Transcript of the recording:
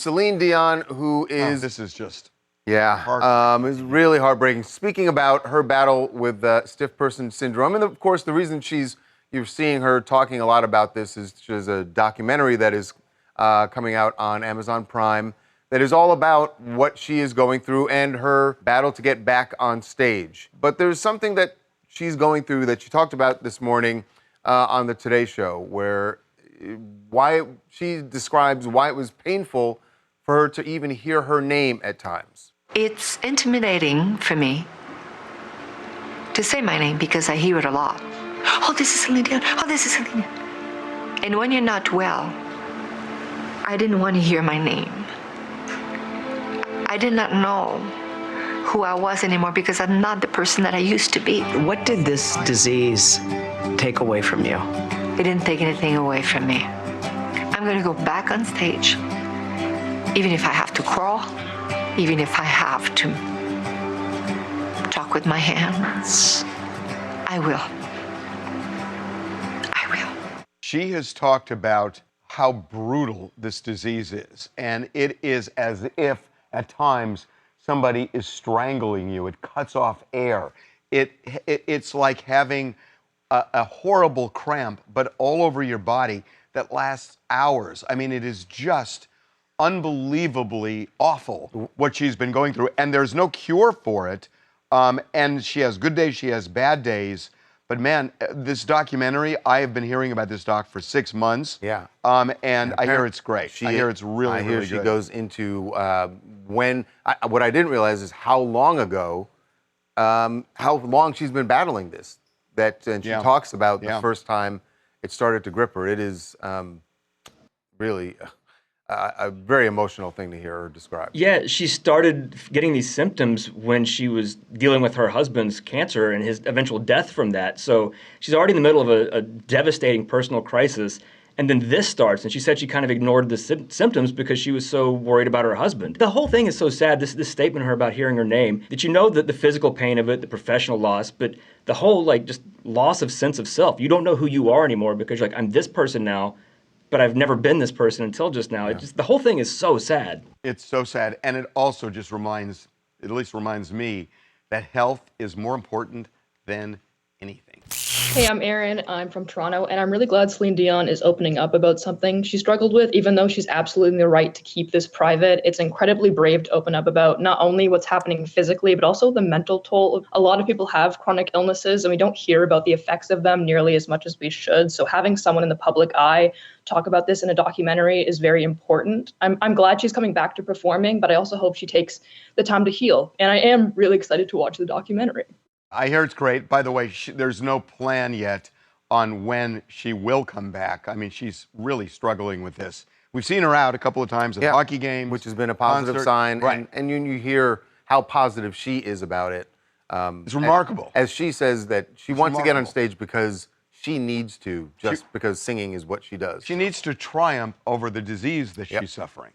Celine Dion, who is... this is just... is really heartbreaking. Speaking about her battle with stiff person syndrome, and of course the reason you're seeing her talking a lot about this is there's a documentary that is coming out on Amazon Prime that is all about what she is going through and her battle to get back on stage. But there's something that she's going through that she talked about this morning on the Today Show, where she describes why it was painful for her to even hear her name at times. It's intimidating for me to say my name because I hear it a lot. Oh, this is Celine Dion. Oh, this is Celine Dion. And when you're not well, I didn't want to hear my name. I did not know who I was anymore because I'm not the person that I used to be. What did this disease take away from you? It didn't take anything away from me. I'm going to go back on stage, even if I have to crawl, even if I have to talk with my hands. I will. I will. She has talked about how brutal this disease is, and it is as if, at times, somebody is strangling you. It cuts off air. It's like having a horrible cramp, but all over your body that lasts hours. I mean, it is just unbelievably awful what she's been going through, and there's no cure for it. And she has good days, she has bad days. But man, this documentary, I have been hearing about this doc for 6 months. Yeah. And I hear it's great. I hear it's really, really good. She goes into what I didn't realize is how long ago, how long she's been battling this. And she talks about the first time it started to grip her. It is really a very emotional thing to hear her describe. Yeah, she started getting these symptoms when she was dealing with her husband's cancer and his eventual death from that. So she's already in the middle of a devastating personal crisis. And then this starts, and she said she kind of ignored the symptoms because she was so worried about her husband. The whole thing is so sad, this statement of her about hearing her name, that you know that the physical pain of it, the professional loss, but the whole just loss of sense of self. You don't know who you are anymore because you're like, I'm this person now, but I've never been this person until just now. Yeah. The whole thing is so sad. It's so sad, and it also just at least reminds me, that health is more important than anything. Hey, I'm Erin. I'm from Toronto, and I'm really glad Celine Dion is opening up about something she struggled with, even though she's absolutely in the right to keep this private. It's incredibly brave to open up about not only what's happening physically, but also the mental toll. A lot of people have chronic illnesses, and we don't hear about the effects of them nearly as much as we should. So having someone in the public eye talk about this in a documentary is very important. I'm glad she's coming back to performing, but I also hope she takes the time to heal. And I am really excited to watch the documentary. I hear it's great. By the way, there's no plan yet on when she will come back. I mean, she's really struggling with this. We've seen her out a couple of times at hockey games. Which has been a positive sign. Right. And you hear how positive she is about it. It's remarkable. As she says that she wants to get on stage because she needs to, because singing is what she does. She needs to triumph over the disease that she's suffering.